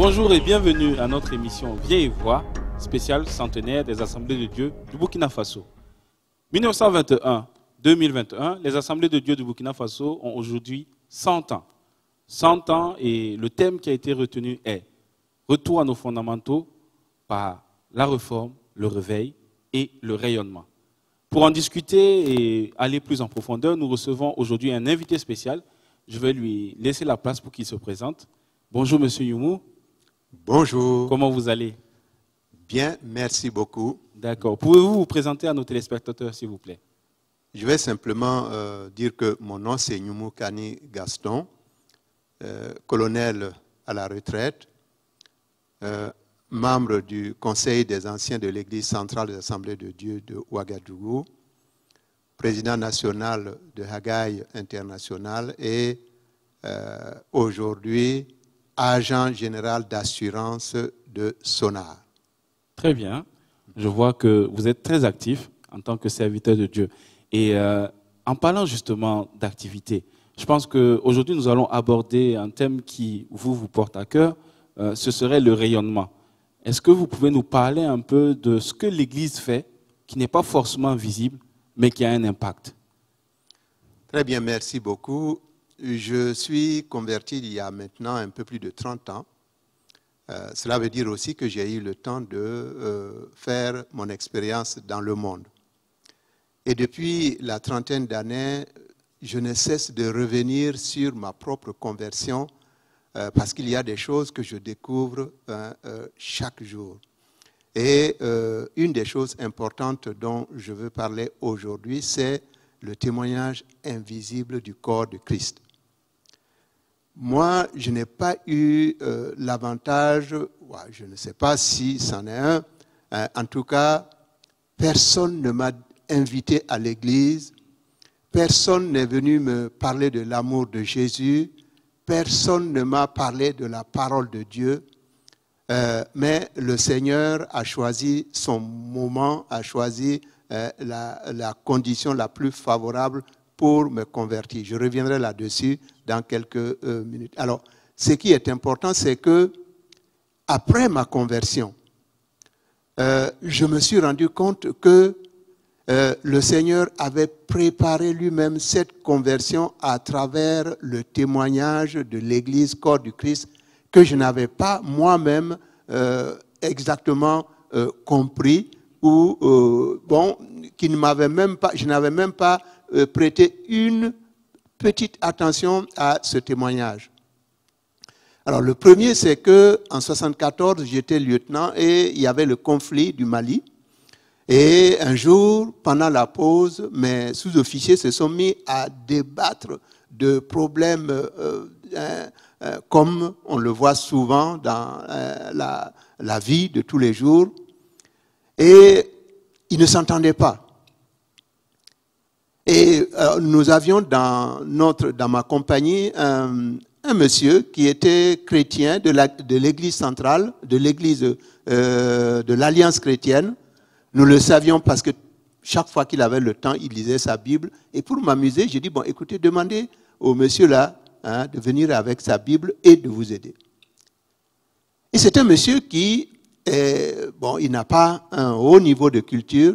Bonjour et bienvenue à notre émission Vieille Voix, spéciale centenaire des Assemblées de Dieu du Burkina Faso. 1921-2021, les Assemblées de Dieu du Burkina Faso ont aujourd'hui 100 ans. 100 ans et le thème qui a été retenu est « Retour à nos fondamentaux par la réforme, le réveil et le rayonnement ». Pour en discuter et aller plus en profondeur, nous recevons aujourd'hui un invité spécial. Je vais lui laisser la place pour qu'il se présente. Bonjour Monsieur Youmou. Bonjour. Comment vous allez? Bien, merci beaucoup. D'accord. Pouvez-vous vous présenter à nos téléspectateurs, s'il vous plaît? Je vais simplement dire que mon nom, c'est Youmou Kani Gaston, colonel à la retraite, membre du Conseil des anciens de l'Église centrale des Assemblées de Dieu de Ouagadougou, président national de Hagaï International et aujourd'hui agent général d'assurance de Sonar. Très bien. Je vois que vous êtes très actif en tant que serviteur de Dieu. Et en parlant justement d'activité, je pense qu'aujourd'hui nous allons aborder un thème qui vous porte à cœur, ce serait le rayonnement. Est-ce que vous pouvez nous parler un peu de ce que l'Église fait, qui n'est pas forcément visible, mais qui a un impact? Très bien, merci beaucoup. Je suis converti il y a maintenant un peu plus de 30 ans. Cela veut dire aussi que j'ai eu le temps de faire mon expérience dans le monde. Et depuis la trentaine d'années, je ne cesse de revenir sur ma propre conversion parce qu'il y a des choses que je découvre chaque jour. Et une des choses importantes dont je veux parler aujourd'hui, c'est le témoignage invisible du corps de Christ. Moi, je n'ai pas eu l'avantage, je ne sais pas si c'en est un, en tout cas, personne ne m'a invité à l'église, personne n'est venu me parler de l'amour de Jésus, personne ne m'a parlé de la parole de Dieu, mais le Seigneur a choisi son moment, a choisi la condition la plus favorable pour me convertir. Je reviendrai là-dessus dans quelques minutes. Alors, ce qui est important, c'est que après ma conversion, je me suis rendu compte que le Seigneur avait préparé lui-même cette conversion à travers le témoignage de l'Église corps du Christ que je n'avais pas moi-même exactement compris ou qui ne m'avait même pas, je n'avais même pas prêté une petite attention à ce témoignage. Alors le premier, c'est que en 1974, j'étais lieutenant et il y avait le conflit du Mali. Et un jour, pendant la pause, mes sous-officiers se sont mis à débattre de problèmes comme on le voit souvent dans la vie de tous les jours. Et ils ne s'entendaient pas. Et nous avions dans ma compagnie un monsieur qui était chrétien de l'église centrale, de l'église de l'Alliance chrétienne. Nous le savions parce que chaque fois qu'il avait le temps, il lisait sa Bible. Et pour m'amuser, j'ai dit, bon, écoutez, demandez au monsieur là de venir avec sa Bible et de vous aider. Et c'est un monsieur qui, il n'a pas un haut niveau de culture,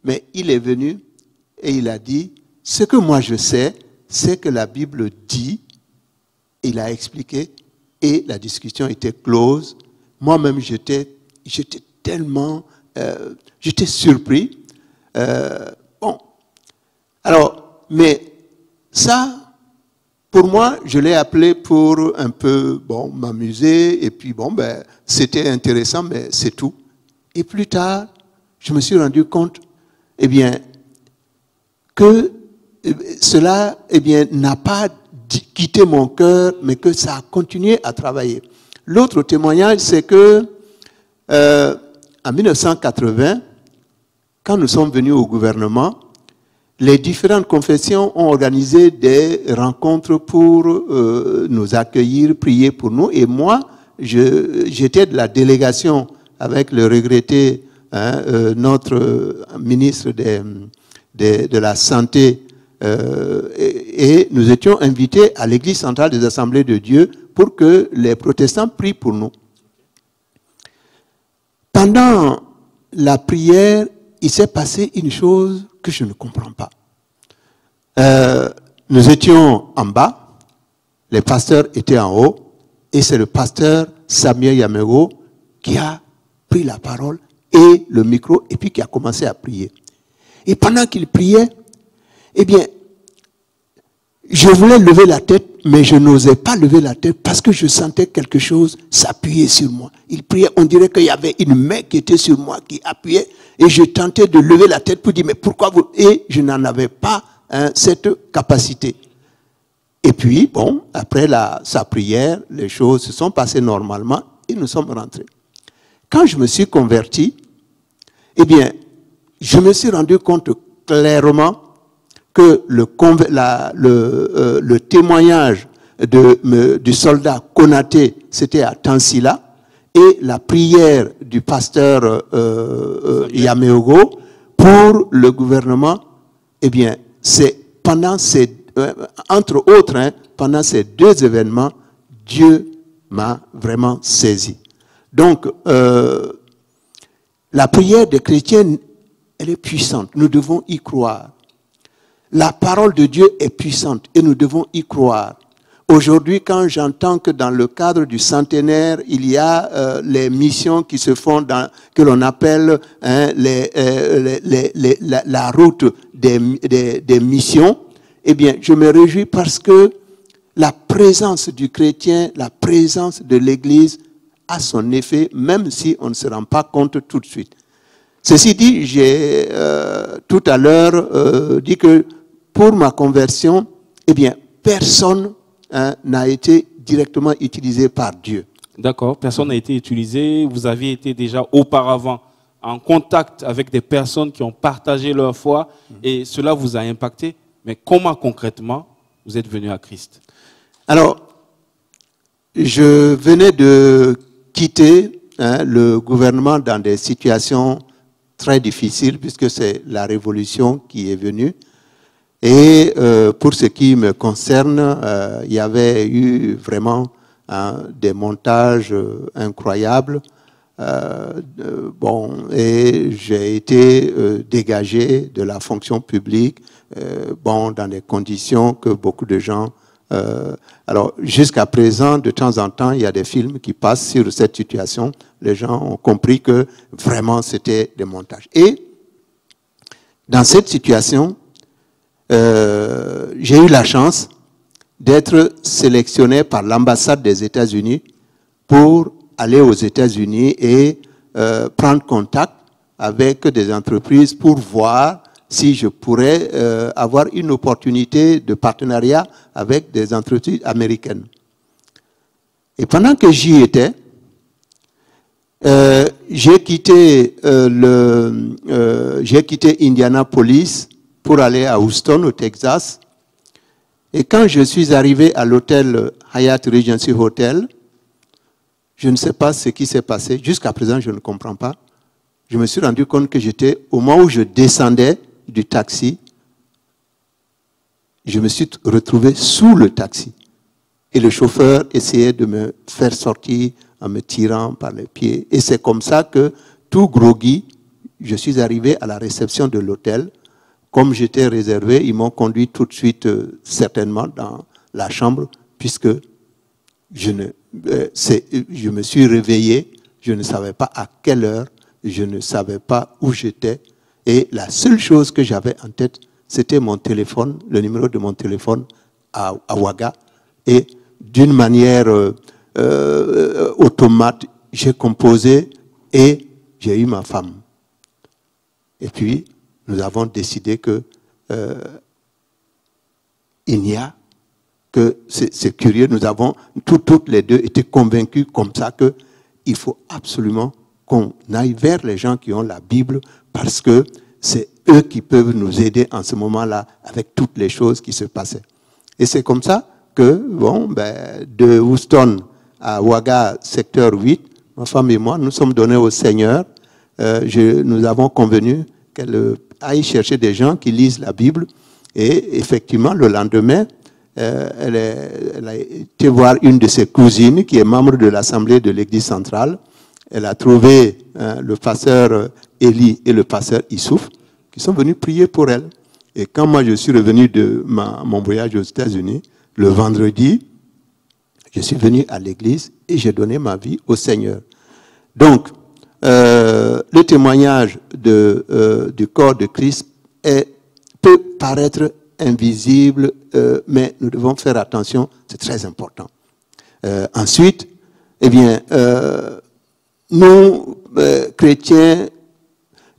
mais il est venu et il a dit, ce que moi je sais, c'est que la Bible dit, il a expliqué, et la discussion était close. Moi-même, j'étais tellement, j'étais surpris. Alors, mais ça, pour moi, je l'ai appelé pour un peu, m'amuser, et puis c'était intéressant, mais c'est tout. Et plus tard, je me suis rendu compte, que cela, n'a pas quitté mon cœur, mais que ça a continué à travailler. L'autre témoignage, c'est que en 1980, quand nous sommes venus au gouvernement, les différentes confessions ont organisé des rencontres pour nous accueillir, prier pour nous. Et moi, j'étais de la délégation avec le regretté notre ministre de la Santé et nous étions invités à l'église centrale des Assemblées de Dieu pour que les protestants prient pour nous. Pendant la prière, il s'est passé une chose que je ne comprends pas. Nous étions en bas, les pasteurs étaient en haut, et c'est le pasteur Samuel Yamego qui a pris la parole et le micro, et puis qui a commencé à prier. Et pendant qu'il priait, eh bien, je voulais lever la tête, mais je n'osais pas lever la tête parce que je sentais quelque chose s'appuyer sur moi. Il priait, on dirait qu'il y avait une main qui était sur moi, qui appuyait, et je tentais de lever la tête pour dire, mais pourquoi vous... Et je n'en avais pas cette capacité. Et puis, bon, après sa prière, les choses se sont passées normalement et nous sommes rentrés. Quand je me suis converti, eh bien, je me suis rendu compte clairement que le témoignage du soldat Konaté, c'était à Tansila, et la prière du pasteur Yameogo pour le gouvernement, eh bien, c'est pendant entre autres, pendant ces deux événements, Dieu m'a vraiment saisi. Donc, la prière des chrétiens, elle est puissante. Nous devons y croire. La parole de Dieu est puissante et nous devons y croire. Aujourd'hui, quand j'entends que dans le cadre du centenaire, il y a les missions qui se font que l'on appelle la route des missions, eh bien, je me réjouis parce que la présence du chrétien, la présence de l'Église a son effet, même si on ne se rend pas compte tout de suite. Ceci dit, j'ai tout à l'heure dit que pour ma conversion, eh bien, personne n'a été directement utilisé par Dieu. D'accord, personne n'a été utilisé. Vous aviez été déjà auparavant en contact avec des personnes qui ont partagé leur foi et cela vous a impacté. Mais comment concrètement vous êtes venu à Christ? Alors, je venais de quitter le gouvernement dans des situations très difficiles puisque c'est la révolution qui est venue. Et pour ce qui me concerne, il y avait eu vraiment des montages incroyables. Et j'ai été dégagé de la fonction publique, dans des conditions que beaucoup de gens... alors, jusqu'à présent, de temps en temps, il y a des films qui passent sur cette situation. Les gens ont compris que vraiment, c'était des montages. Et dans cette situation, j'ai eu la chance d'être sélectionné par l'ambassade des États-Unis pour aller aux États-Unis et prendre contact avec des entreprises pour voir si je pourrais avoir une opportunité de partenariat avec des entreprises américaines. Et pendant que j'y étais, j'ai quitté Indianapolis pour aller à Houston, au Texas. Et quand je suis arrivé à l'hôtel Hyatt Regency Hotel, je ne sais pas ce qui s'est passé. Jusqu'à présent, je ne comprends pas. Je me suis rendu compte que j'étais, au moment où je descendais du taxi, je me suis retrouvé sous le taxi. Et le chauffeur essayait de me faire sortir en me tirant par les pieds. Et c'est comme ça que, tout groggy, je suis arrivé à la réception de l'hôtel. Comme j'étais réservé, ils m'ont conduit tout de suite, certainement, dans la chambre, puisque je me suis réveillé, je ne savais pas à quelle heure, je ne savais pas où j'étais. Et la seule chose que j'avais en tête, c'était mon téléphone, le numéro de mon téléphone à Ouaga. Et d'une manière automate, j'ai composé et j'ai eu ma femme. Et puis, nous avons décidé que il n'y a que, c'est curieux, nous avons toutes les deux été convaincus comme ça qu'il faut absolument qu'on aille vers les gens qui ont la Bible parce que c'est eux qui peuvent nous aider en ce moment-là avec toutes les choses qui se passaient. Et c'est comme ça que, de Houston à Ouaga, secteur 8, ma femme et moi, nous sommes donnés au Seigneur. Nous avons convenu qu'elle aille chercher des gens qui lisent la Bible. Et effectivement, le lendemain, elle a été voir une de ses cousines qui est membre de l'Assemblée de l'Église centrale. Elle a trouvé hein, le pasteur Élie et le pasteur Issouf, qui sont venus prier pour elle. Et quand moi je suis revenu de mon voyage aux États-Unis, le vendredi, je suis venu à l'église et j'ai donné ma vie au Seigneur. Donc, le témoignage du corps de Christ peut paraître invisible, mais nous devons faire attention, c'est très important. Ensuite, eh bien, nous, chrétiens,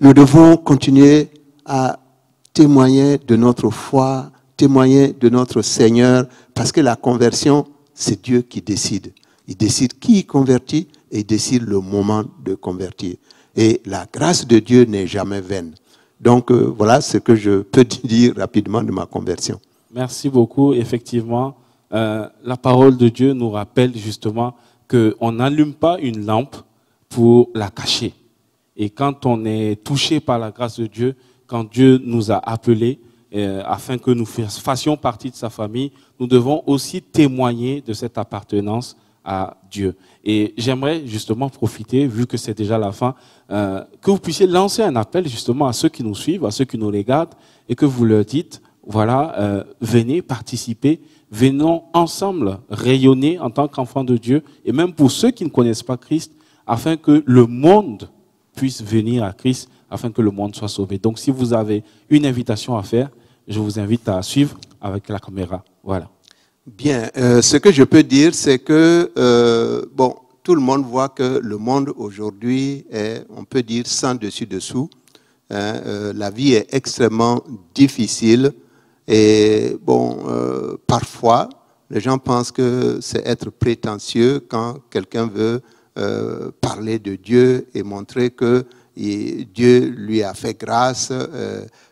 nous devons continuer à témoigner de notre foi, témoigner de notre Seigneur, parce que la conversion, c'est Dieu qui décide. Il décide qui convertit et il décide le moment de convertir. Et la grâce de Dieu n'est jamais vaine. Donc, voilà ce que je peux dire rapidement de ma conversion. Merci beaucoup. Effectivement, la parole de Dieu nous rappelle justement qu'on n'allume pas une lampe pour la cacher. Et quand on est touché par la grâce de Dieu, quand Dieu nous a appelés afin que nous fassions partie de sa famille, nous devons aussi témoigner de cette appartenance à Dieu. Et j'aimerais justement profiter, vu que c'est déjà la fin, que vous puissiez lancer un appel justement à ceux qui nous suivent, à ceux qui nous regardent, et que vous leur dites, voilà, venez participer, venons ensemble rayonner en tant qu'enfants de Dieu, et même pour ceux qui ne connaissent pas Christ, afin que le monde puisse venir à Christ, afin que le monde soit sauvé. Donc si vous avez une invitation à faire, je vous invite à suivre avec la caméra. Voilà. Bien, ce que je peux dire, c'est que, bon, tout le monde voit que le monde aujourd'hui est, on peut dire, sans dessus-dessous. Hein, la vie est extrêmement difficile et, bon, parfois, les gens pensent que c'est être prétentieux quand quelqu'un veut parler de Dieu et montrer que Dieu lui a fait grâce,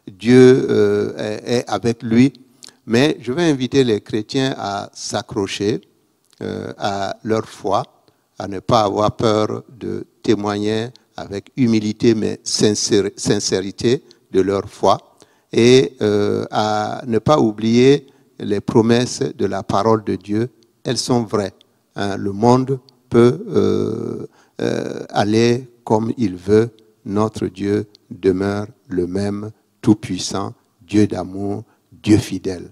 Dieu est avec lui. Mais je vais inviter les chrétiens à s'accrocher à leur foi, à ne pas avoir peur de témoigner avec humilité mais sincérité de leur foi et à ne pas oublier les promesses de la parole de Dieu. Elles sont vraies. Hein, le monde peut aller comme il veut. Notre Dieu demeure le même, tout-puissant, Dieu d'amour, Dieu fidèle.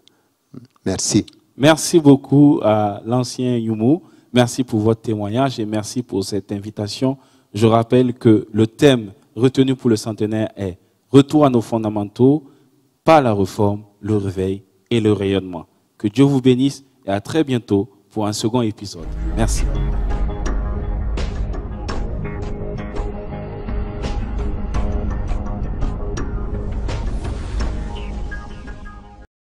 Merci. Merci beaucoup à l'ancien Yumu. Merci pour votre témoignage et merci pour cette invitation. Je rappelle que le thème retenu pour le centenaire est « Retour à nos fondamentaux, par la réforme, le réveil et le rayonnement ». Que Dieu vous bénisse et à très bientôt pour un second épisode. Merci.